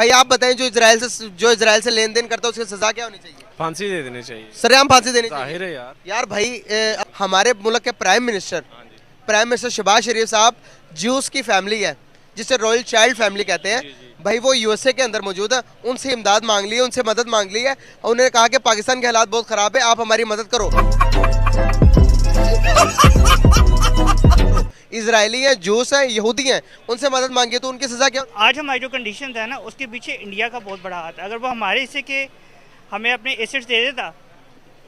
भाई आप बताएं, जो इजराइल से लेन देन करता है उसकी सजा क्या होनी चाहिए? फांसी दे देनी चाहिए। सरेआम फांसी देनी चाहिए। जाहिर है यार। यार भाई हमारे मुल्क के प्राइम मिनिस्टर शहबाज शरीफ साहब ज्यूस की फैमिली है जिसे रॉयल चाइल्ड फैमिली कहते हैं। भाई वो यूएसए के अंदर मौजूद है, उनसे इमदाद मांग ली है, उनसे मदद मांग ली है और उन्होंने कहा कि पाकिस्तान के हालात बहुत ख़राब है, आप हमारी मदद करो। इजरायली हैं, जूस हैं, यहूदी हैं, उनसे मदद मांगी तो उनकी सज़ा क्या? आज हमारी जो कंडीशन है ना उसके पीछे इंडिया का बहुत बड़ा हाथ है। अगर वो हमारे हिस्से के हमें अपने एसेट्स दे देता,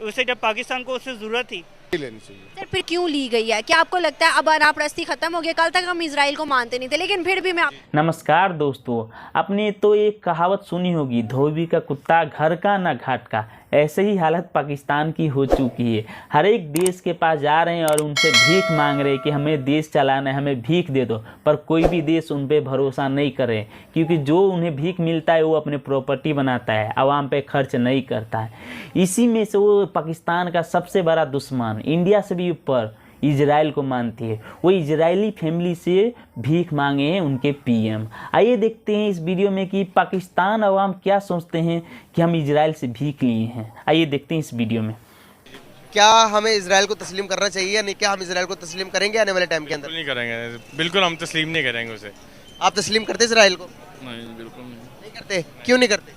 उसे जब पाकिस्तान को उससे ज़रूरत थी लेनी चाहिए। सर फिर क्यों ली गई है? क्या आपको लगता है अब अनापरस्ती खत्म हो गया? कल तक हम इजराइल को मानते नहीं थे, लेकिन फिर भी मैं नमस्कार दोस्तों, आपने तो एक कहावत सुनी होगी, धोबी का कुत्ता घर का ना घाट का। ऐसे ही हालत पाकिस्तान की हो चुकी है। हर एक देश के पास जा रहे हैं और उनसे भीख मांग रहे हैं कि हमें देश चलाना है, हमें भीख दे दो, पर कोई भी देश उन पे भरोसा नहीं करे, क्योंकि जो उन्हें भीख मिलता है वो अपने प्रॉपर्टी बनाता है, आवाम पे खर्च नहीं करता है। इसी में से वो पाकिस्तान का सबसे बड़ा दुश्मन, इंडिया से भी ऊपर इजराइल को मानती है, वो इजरायली फैमिली से भीख मांगे हैं उनके पीएम। आइए देखते हैं इस वीडियो में कि पाकिस्तान अवाम क्या सोचते हैं कि हम इजराइल से भीख लिए हैं। आइए देखते हैं इस वीडियो में। क्या हमें इजराइल को तस्लीम करना चाहिए या नहीं? क्या हम इजराइल को तस्लीम करेंगे आने वाले टाइम के अंदर? नहीं करेंगे, बिल्कुल हम तस्लीम नहीं करेंगे उसे। आप तस्लीम करते इजराइल को? नहीं, बिल्कुल नहीं करते। क्यों नहीं करते?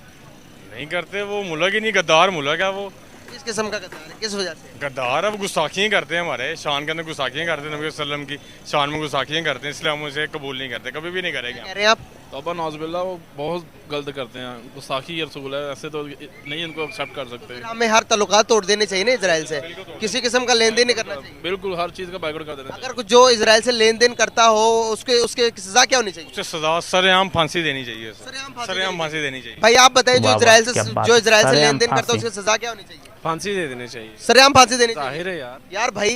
नहीं करते, वो मुल्क ही नहीं, गद्दार मुल्क है वो। किस किस्म का गद्दार है, किस वजह से? गद्दार अब गुस्ताखियाँ करते हैं, हमारे शान के अंदर गुस्ताखियाँ करते हैं, नबी वसल्लम की शान में गुस्ताखियाँ करते हैं, इसलिए हम उसे कबूल नहीं करते, कभी भी नहीं करेंगे। कह रहे हैं आप? तौबा नौज़बिल्लाह, वो बहुत गलत करते हैं, गुस्ताखी रसूल है, ऐसे तो नहीं इनको एक्सेप्ट कर सकते। हमें हर तल्लुकात तोड़ देने चाहिए ना इजराइल से, किसी किस्म का लेन देन नहीं करना चाहिए। बिल्कुल हर चीज़ का बाइकआउट कर देना। अगर कुछ जो इजराइल से लेन देन करता हो उसके उसके सजा क्या होनी चाहिए? उसे सजा सरेआम फांसी देनी चाहिए, सरेआम सरेआम फांसी देनी चाहिए। भाई आप बताएं, जो इजराइल से लेन देन करता है उसकी सजा क्या होनी चाहिए? फांसी दे देनी चाहिए। सरेआम फांसी देनी चाहिए। जाहिर है यार। यार भाई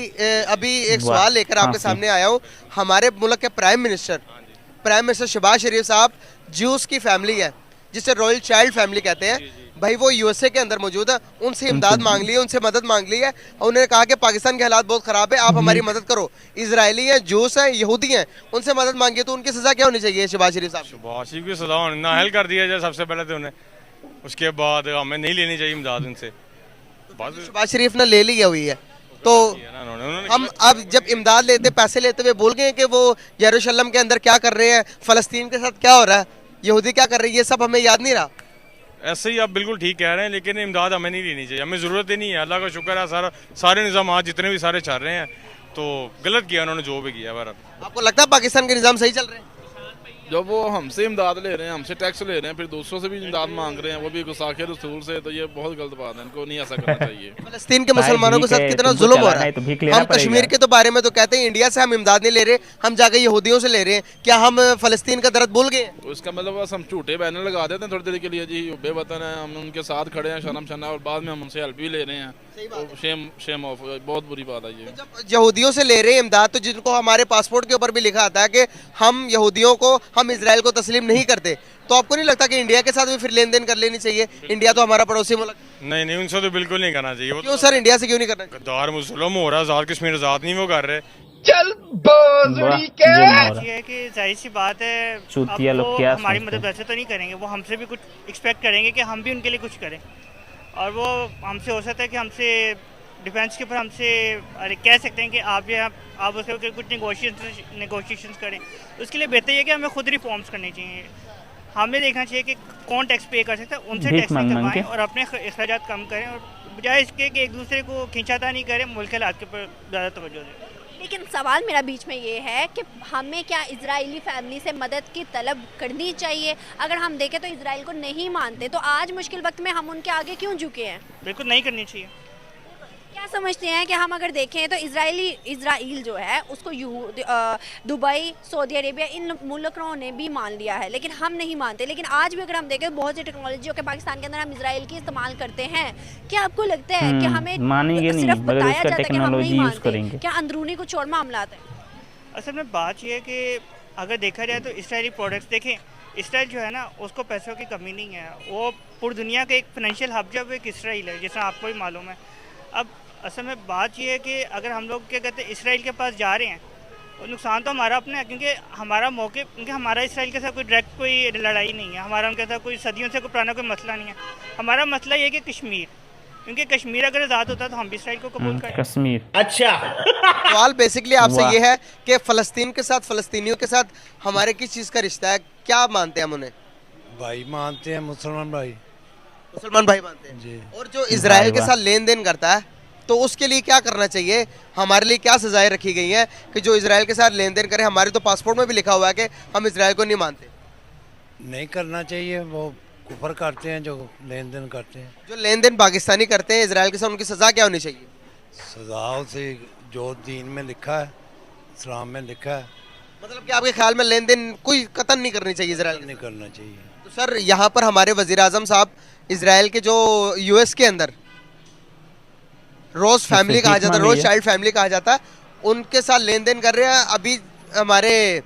अभी एक सवाल लेकर आपके सामने आया हूँ। हमारे मुल्क के प्राइम मिनिस्टर शहबाज शरीफ साहब ज्यूस की फैमिली है जिसे रॉयल चाइल्ड फैमिली कहते हैं। भाई वो यूएसए के अंदर मौजूद है, उनसे इमदाद मांग ली है, उनसे मदद मांग ली है और उन्होंने कहा कि पाकिस्तान के हालात बहुत ख़राब है, आप हमारी मदद करो। इजरायली हैं, जूस हैं, यहूदी हैं, उनसे मदद मांगी तो उनकी सज़ा क्या होनी चाहिए शहबाज शरीफ साहब? शहबाज शरीफ की सजा नाअहल कर दिया जाए सबसे पहले तो उन्हें, उसके बाद हमें नहीं लेनी चाहिए इमदाद उनसे। शहबाज शरीफ ने ले ली हुई है तो हम अब जब इमदाद लेते, पैसे लेते हुए भूल गए कि वो यरूशलेम के अंदर क्या कर रहे हैं, फ़लस्तीन के साथ क्या हो रहा है, यहूदी क्या कर रही है, ये सब हमें याद नहीं रहा। ऐसे ही आप बिल्कुल ठीक कह रहे हैं, लेकिन इमदाद हमें नहीं लेनी चाहिए, हमें ज़रूरत ही नहीं है। अल्लाह का शुक्र है, सारे निज़ाम आज जितने भी सारे चल रहे हैं, तो गलत किया उन्होंने जो भी किया। आपको लगता है पाकिस्तान के निज़ाम सही चल रहे हैं? जब वो हमसे इमदाद ले रहे हैं, हमसे टैक्स ले रहे हैं, फिर दूसरों से भी इमदाद मांग रहे हैं, वो भी गुस्ताखी रसूल से, तो ये बहुत गलत बात है, इनको नहीं ऐसा करना चाहिए। फ़लस्तीन के मुसलमानों के साथ कितना जुल्म हो रहा है। हम कश्मीर के तो बारे में तो कहते हैं इंडिया से हम इमदाद नहीं ले रहे, हम जाकर यहूदियों से ले रहे हैं। क्या हम फ़लस्तीन का दर्द भूल गए? तो इसका मतलब बस हम झूठे बैनर लगा देते हैं थोड़ी देर के लिए, जी बेवतन है, हम उनके साथ खड़े हैं शर्म शना, और बाद में हम उनसे हेल्प भी ले रहे हैं, तो शेम ऑफ, बहुत बुरी बात है ये। जब यहूदियों से ले रहे हैं इमदाद, तो जिनको हमारे पासपोर्ट के ऊपर भी लिखा आता है कि हम यहूदियों को, हम इजराइल को तस्लीम नहीं करते, तो आपको नहीं लगता कि इंडिया के साथ भी फिर लेन देन कर लेनी चाहिए? इंडिया तो हमारा पड़ोसी मुल्क। नहीं, उनसे तो बिल्कुल नहीं करना चाहिए। क्यों सर, इंडिया से क्यों नहीं करना चाहिए? गद्दार मुसलमान हो रहा है, आज़ाद कश्मीर आज़ाद नहीं वो कर रहे। चल ये कि जाहिर सी बात है, अब वो हमारी मदद वैसे तो नहीं करेंगे, वो हमसे भी कुछ एक्सपेक्ट करेंगे कि हम भी उनके लिए कुछ करें, और वो हमसे हो सकता है कि हमसे डिफेंस के ऊपर हमसे कह सकते हैं कि आप उसके कुछ नेगोशिएशंस करें। उसके लिए बेहतर है कि हमें खुद रिफॉर्म्स करनी चाहिए। हमें देखना चाहिए कि कौन टैक्स पे कर सकता है, उनसे टैक्स नहीं करवाएं और अपने अखराजात कम करें, और बजाय इसके कि एक दूसरे को खींचाता नहीं करें, मुल्क के हालात के ऊपर ज़्यादा तवज्जो दें। लेकिन सवाल मेरा बीच में ये है कि हमें क्या इजरायली फैमिली से मदद की तलब करनी चाहिए? अगर हम देखें तो इजराइल को नहीं मानते, तो आज मुश्किल वक्त में हम उनके आगे क्यों झुके हैं? बिल्कुल नहीं करनी चाहिए। क्या समझते हैं कि हम अगर देखें तो इजराइल जो है उसको दुबई, सऊदी अरेबिया, इन मुल्कों ने भी मान लिया है, लेकिन हम नहीं मानते। लेकिन आज भी अगर हम देखें बहुत सी टेक्नोलॉजी जो कि पाकिस्तान के अंदर हम इजराइल की इस्तेमाल करते हैं, क्या आपको लगता है कि हमें सिर्फ बताया जाता है कि हम नहीं मानते? क्या अंदरूनी कुछ और मामला है? असल में बात यह है कि अगर देखा जाए तो इसराइली प्रोडक्ट्स देखें, इसराइल जो है ना उसको पैसों की कमी नहीं है, वो पूरी दुनिया का एक फाइनेंशियल हब जो एक इसराइल है, जैसा आपको भी मालूम है। अब असल में बात यह है कि अगर हम लोग क्या कहते हैं इसराइल के पास जा रहे हैं और नुकसान तो हमारा अपना है, क्योंकि हमारा मौके, क्योंकि हमारा इसराइल के साथ कोई डायरेक्ट कोई लड़ाई नहीं है, हमारा उनके साथ कोई सदियों से कोई पुराना कोई मसला नहीं है। हमारा मसला ये है कि कश्मीर, क्योंकि कश्मीर अगर आज़ाद होता तो हम भी इसराइल को कबूल करें। कश्मीर। सवाल बेसिकली आपसे ये है कि फ़लस्तीन के साथ, फ़लस्तीनियों के साथ हमारे किस चीज़ का रिश्ता है, क्या मानते हैं हम उन्हें? भाई मानते हैं, मुसलमान भाई मानते हैं जी। और जो इजराइल के साथ लेन देन करता है तो उसके लिए क्या करना चाहिए? हमारे लिए क्या सजाएं रखी गई हैं कि जो इजराइल के साथ लेन देन करे? हमारे तो पासपोर्ट में भी लिखा हुआ है कि हम इजराइल को नहीं मानते। नहीं करना चाहिए, वो कुफर करते हैं जो लेन देन करते हैं। जो लेन देन पाकिस्तानी करते हैं इजराइल के साथ, उनकी सजा क्या होनी चाहिए? सजाओं से जो दीन में लिखा है, इस्लाम में लिखा है। मतलब कि आपके ख्याल में लेन देन कोई कतन नहीं करनी चाहिए इजराइल? नहीं करना चाहिए। तो सर यहाँ पर हमारे वजीर आजम साहब इजराइल के जो यूएस के अंदर रोज फैमिली कहा जाता है, रोज चाइल्ड फैमिली कहा जाता है, उनके साथ लेन देन कर रहे हैं। अभी हमारे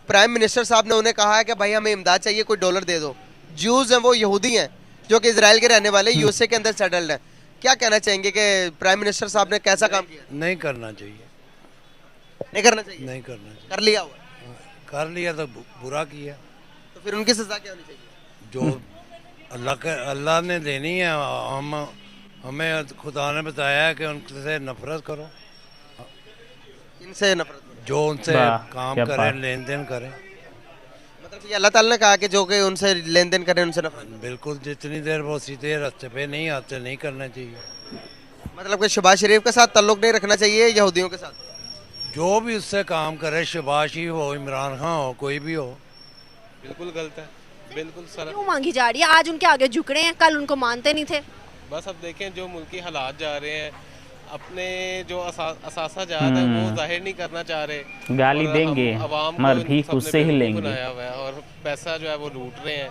प्राइम मिनिस्टर साहब ने उन्हें कहा है कि भाई हमें इमदाद चाहिए, कोई डॉलर दे दो। ज्यूज हैं, वो यहूदी हैं जो कि इजराइल के रहने वाले, यूएसए के अंदर सेटल्ड हैं। क्या कहना चाहेंगे कि प्राइम मिनिस्टर साहब ने कैसा काम किया? नहीं करना चाहिए, नहीं करना चाहिए। नहीं करना चाहिए। कर लिया हुआ, कर लिया तो बुरा किया, तो फिर उनकी सजा क्या होनी चाहिए? जो अल्लाह ने देनी है। हमें खुदा ने बताया है कि उनसे नफरत करो, इनसे नफरत करो, जो उनसे काम करें, लेन देन करें। मतलब ये अल्लाह ताला ने कहा कि जो कि उनसे लेन देन करें उनसे नफरत। बिल्कुल, जितनी देर वो सीधे रास्ते पे नहीं आते नहीं करना चाहिए। मतलब कि शहबाज शरीफ के साथ ताल्लुक नहीं रखना चाहिए यहूदियों के साथ? जो भी उससे काम करे, शहबाज ही हो, इमरान खान हो, कोई भी हो, बिल्कुल गलत है, बिल्कुल सर। क्यों मांगी जा रही है? आज उनके आगे झुक रहे हैं, कल उनको मानते नहीं थे। बस अब देखें जो मुल्की हालात जा रहे हैं, अपने जो असासा जात है वो जाहिर नहीं करना चाह रहे, गाली देंगे मर भी उससे ही लेंगे, बनाया हुआ है और पैसा जो है वो लूट रहे हैं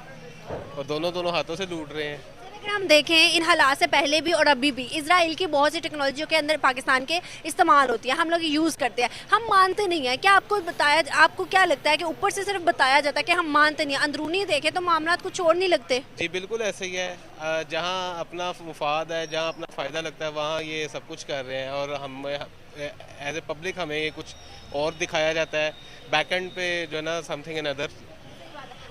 और दोनों हाथों से लूट रहे हैं। अगर हम देखें इन हालात से पहले भी और अभी भी इजराइल की बहुत सी टेक्नोलॉजी के अंदर पाकिस्तान के इस्तेमाल होती है, हम लोग यूज़ करते हैं, हम मानते नहीं हैं। क्या आपको क्या लगता है कि ऊपर से सिर्फ बताया जाता है कि हम मानते नहीं हैं, अंदरूनी देखें तो मामला कुछ और नहीं लगते? जी बिल्कुल ऐसे ही है। जहाँ अपना मुफाद है, जहाँ अपना फ़ायदा लगता है, वहाँ ये सब कुछ कर रहे हैं और हम एज ए पब्लिक हमें ये कुछ और दिखाया जाता है। बैकएंड पे जो है ना समथिंग एंड अदर।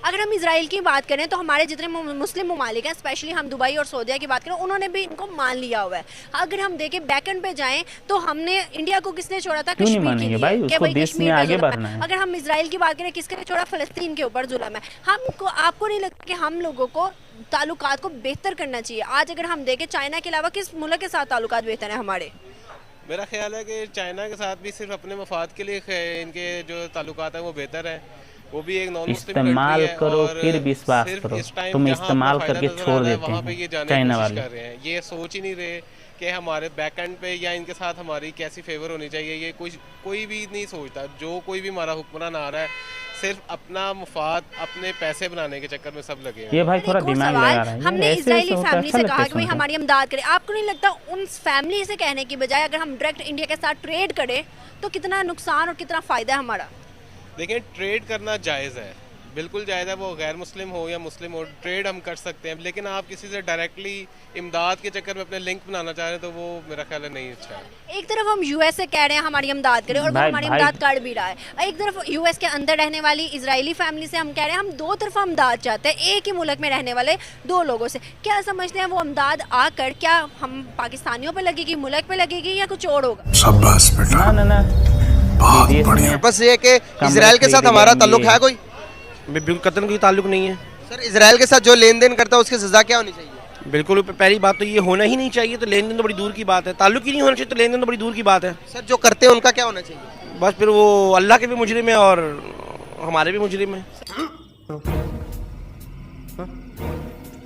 अगर हम इजराइल की बात करें तो हमारे जितने मुस्लिम ममालिक हैं, स्पेशली हम दुबई और सऊदीया की बात करें, उन्होंने भी इनको मान लिया हुआ है। अगर हम देखें बैकएंड पे जाएं तो हमने इंडिया को किसने छोड़ा था? कश्मीर के लिए, भाई उसको देश में आगे बढ़ना है। अगर हम इजराइल की बात करें, किसने छोड़ा? फलस्तीन के ऊपर जुल्म है। आपको नहीं लगता कि हम लोगों को ताल्लुकात को बेहतर करना चाहिए? आज अगर हम देखें चाइना के अलावा किस मुल्क के साथ ताल्लुकात बेहतर है हमारे? मेरा ख्याल है कि चाइना के साथ भी सिर्फ अपने मफाद के लिए इनके जो ताल्लुकात है वो बेहतर है। वो भी एक नॉन मुस्लिम इस्तेमाल करो फिर विश्वास करो, तुम इस्तेमाल करके छोड़ देते वहाँ पे ये जाने की कोशिश कर रहे हैं। ये सोच ही नहीं रहे कि हमारे बैक एंड पे या इनके साथ हमारी कैसी फेवर होनी चाहिए। ये कोई भी नहीं सोचता। जो कोई भी हमारा हुक्मरान आ रहा है सिर्फ अपना मुफाद, अपने पैसे बनाने के चक्कर में सब लगे हैं। ये भाई थोड़ा दिमाग लगा रहा है। हमने इजरायली फैमिली से कहा कि भाई हमारी इमदाद करें। आपको नहीं लगता उन फैमिली से कहने की बजाय अगर हम डायरेक्ट इंडिया के साथ ट्रेड करें तो कितना नुकसान और कितना फ़ायदा है हमारा? देखिए ट्रेड करना जायज़ है, बिल्कुल जायज़ है। वो गैर मुस्लिम हो या मुस्लिम हो, ट्रेड हम कर सकते हैं। लेकिन आप किसी से डायरेक्टली इमदाद के चक्कर में अपने लिंक बनाना चाह रहे हैं तो वो मेरा ख्याल है नहीं अच्छा है। एक तरफ हम यूएस से कह रहे हैं हमारी इमदाद करें और वो हमारी इमदाद कर भी रहा है, एक तरफ यूएस के अंदर रहने वाली इजरायली फैमिली से हम कह रहे हैं हम दो तरफा इमदाद चाहते हैं, एक ही मुल्क में रहने वाले दो लोगों से। क्या समझते हैं वो इमदाद आकर क्या हम पाकिस्तानियों पर लगेगी, मुल्क पे लगेगी या कुछ और होगा? शाबाश बेटा, ना बहुत बढ़िया। बस ये कि इजराइल के साथ हमारा ताल्लुक है कोई? बिल्कुल कतन कोई ताल्लुक नहीं है सर। इजराइल के साथ जो लेन देन करता है उसकी सजा क्या होनी चाहिए? बिल्कुल, पहली बात तो ये होना ही नहीं चाहिए, तो लेन देन तो बड़ी दूर की बात है। ताल्लुक ही नहीं होना चाहिए तो लेन देन तो बड़ी दूर की बात है। सर जो करते हैं उनका क्या होना चाहिए? बस फिर वो अल्लाह के भी मुजरिम है और हमारे भी मुजरिम है।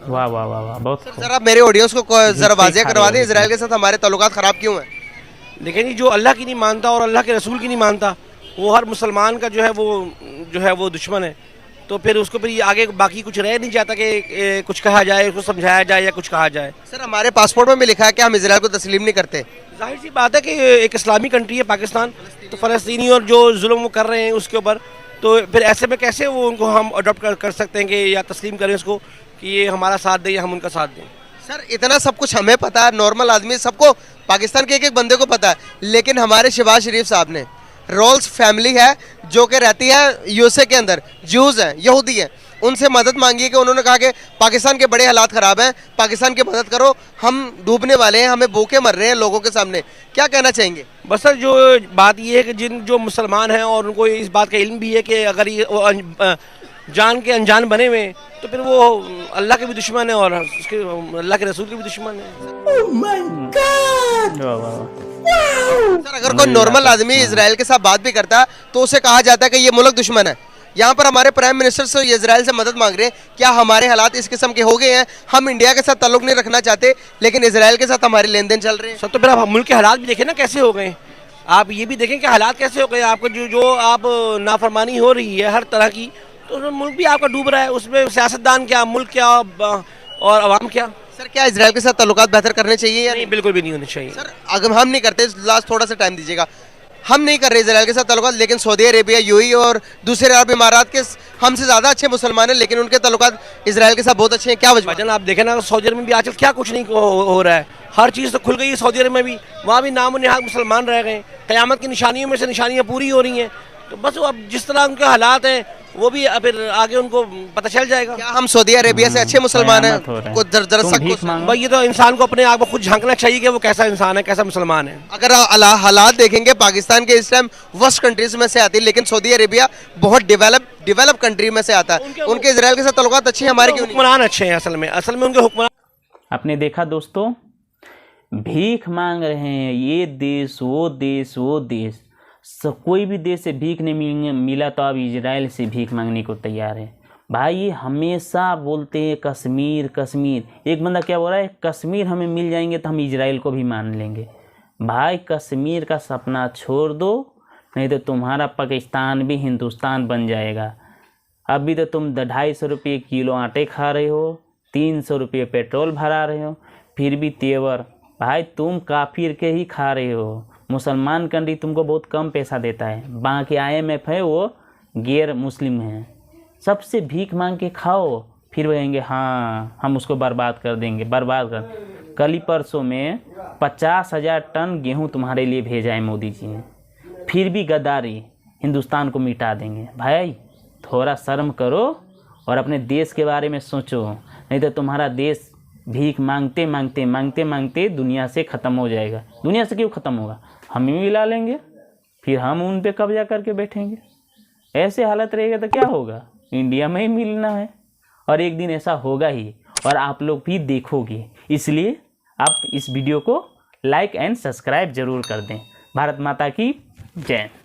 वाह वाह वाह वाह, बहुत। सर आप मेरे ऑडियंस को जरा वाज़ेह करवा दें इजराइल के साथ हमारे ताल्लुकात खराब क्यों हैं? लेकिन जो अल्लाह की नहीं मानता और अल्लाह के रसूल की नहीं मानता, वो हर मुसलमान का जो है वो दुश्मन है। तो फिर उसको फिर आगे बाकी कुछ रह नहीं जाता कि कुछ कहा जाए, उसको समझाया जाए या कुछ कहा जाए। सर हमारे पासपोर्ट में भी लिखा है कि हम इजराइल को तस्लीम नहीं करते। जाहिर सी बात है कि एक इस्लामी कंट्री है पाकिस्तान, तो फ़लस्तीनी और जो जुल्म वो कर रहे हैं उसके ऊपर, तो फिर ऐसे में कैसे वो उनको हम अडॉप्ट कर सकते हैं कि या तस्लीम करें उसको कि ये हमारा साथ दे या हम उनका साथ दें? सर इतना सब कुछ हमें पता है, नॉर्मल आदमी सबको, पाकिस्तान के एक एक बंदे को पता है, लेकिन हमारे शहबाज शरीफ साहब ने रोल्स फैमिली है जो कि रहती है यूएसए के अंदर, ज्यूज हैं, यहूदी हैं, उनसे मदद मांगी कि उन्होंने कहा कि पाकिस्तान के बड़े हालात ख़राब हैं, पाकिस्तान की मदद करो, हम डूबने वाले हैं, हमें भूखे मर रहे हैं लोगों के सामने। क्या कहना चाहेंगे? बस सर जो बात ये है कि जो मुसलमान हैं और उनको इस बात का इल्म भी है कि अगर ये जान के अनजान बने हुए तो फिर वो अल्लाह के भी दुश्मन है और उसके अल्लाह के रसूल के भी दुश्मन है। oh my God! सर अगर कोई नॉर्मल आदमी इजराइल के साथ बात भी करता तो उसे कहा जाता है कि ये मुल्क दुश्मन है। यहाँ पर हमारे प्राइम मिनिस्टर से इजराइल से मदद मांग रहे हैं। क्या हमारे हालात इस किस्म के हो गए हैं? हम इंडिया के साथ ताल्लुक नहीं रखना चाहते लेकिन इजराइल के साथ हमारे लेन देन चल रहे हैं। सर तो फिर आप मुल्क के हालात भी देखें ना कैसे हो गए, आप ये भी देखें कि हालात कैसे हो गए। आपको जो आप नाफरमानी हो रही है हर तरह की, तो मुल्क भी आपका डूब रहा है, उसमें सियासतदान क्या, मुल्क क्या और अवाम क्या। सर क्या इजराइल के साथ ताल्लुकात बेहतर करने चाहिए या नहीं? बिल्कुल भी नहीं होने चाहिए सर। अगर हम नहीं करते, लास्ट थोड़ा सा टाइम दीजिएगा, हम नहीं कर रहे इजराइल के साथ ताल्लुकात, लेकिन सऊदी अरेबिया, यूएई और दूसरे अरब इमारात के हमसे ज़्यादा अच्छे मुसलमान हैं लेकिन उनके ताल्लुकात इजराइल के साथ बहुत अच्छे हैं। क्या वजह? भाईजान आप देखें ना, सऊदी अरब में भी आजकल क्या कुछ नहीं हो रहा है, हर चीज़ तो खुल गई है सऊदी अरब में भी, वहाँ भी नामो निहाद मुसलमान रह गए, क़यामत की निशानियों में से निशानियाँ पूरी हो रही हैं। तो बस अब जिस तरह उनके हालात हैं वो भी फिर आगे उनको पता चल जाएगा। क्या हम सऊदी अरेबिया से अच्छे मुसलमान हैं? भाई ये तो इंसान को अपने आप को खुद झांकना चाहिए कि वो कैसा इंसान है, कैसा मुसलमान है। अगर हालात देखेंगे, पाकिस्तान के इस टाइम वर्स्ट कंट्रीज में से आती है लेकिन सऊदी अरेबिया बहुत डेवलप कंट्री में से आता है। उनके इजराइल के साथ ताल्लुकात अच्छे हैं, हमारे क्यों नहीं? हुक्मरान अच्छे हैं असल में उनके हुक्मरान। आपने देखा दोस्तों, भीख मांग रहे हैं, ये देश वो देश, कोई भी देश से भीख नहीं मिला तो अब इजराइल से भीख मांगने को तैयार है। भाई ये हमेशा बोलते हैं कश्मीर। एक बंदा क्या बोल रहा है, कश्मीर हमें मिल जाएंगे तो हम इजराइल को भी मान लेंगे। भाई कश्मीर का सपना छोड़ दो, नहीं तो तुम्हारा पाकिस्तान भी हिंदुस्तान बन जाएगा। अभी तो तुम 250 रुपये किलो आटे खा रहे हो, 300 रुपये पेट्रोल भरा रहे हो, फिर भी तेवर भाई तुम काफिर के ही खा रहे हो। मुसलमान कंट्री तुमको बहुत कम पैसा देता है, बाकी IMF है वो गैर मुस्लिम है। सबसे भीख मांग के खाओ, फिर कहेंगे हाँ हम उसको बर्बाद कर देंगे। कल ही परसों में 50,000 टन गेहूं तुम्हारे लिए भेजा है मोदी जी ने, फिर भी गद्दारी, हिंदुस्तान को मिटा देंगे। भाई थोड़ा शर्म करो और अपने देश के बारे में सोचो, नहीं तो तुम्हारा देश भीख मांगते दुनिया से ख़त्म हो जाएगा। दुनिया से क्यों ख़त्म होगा? हम ही मिला लेंगे, फिर हम उन पे कब्जा करके बैठेंगे। ऐसे हालत रहेगा तो क्या होगा? इंडिया में ही मिलना है और एक दिन ऐसा होगा ही, और आप लोग भी देखोगे। इसलिए आप इस वीडियो को लाइक एंड सब्सक्राइब ज़रूर कर दें। भारत माता की जय।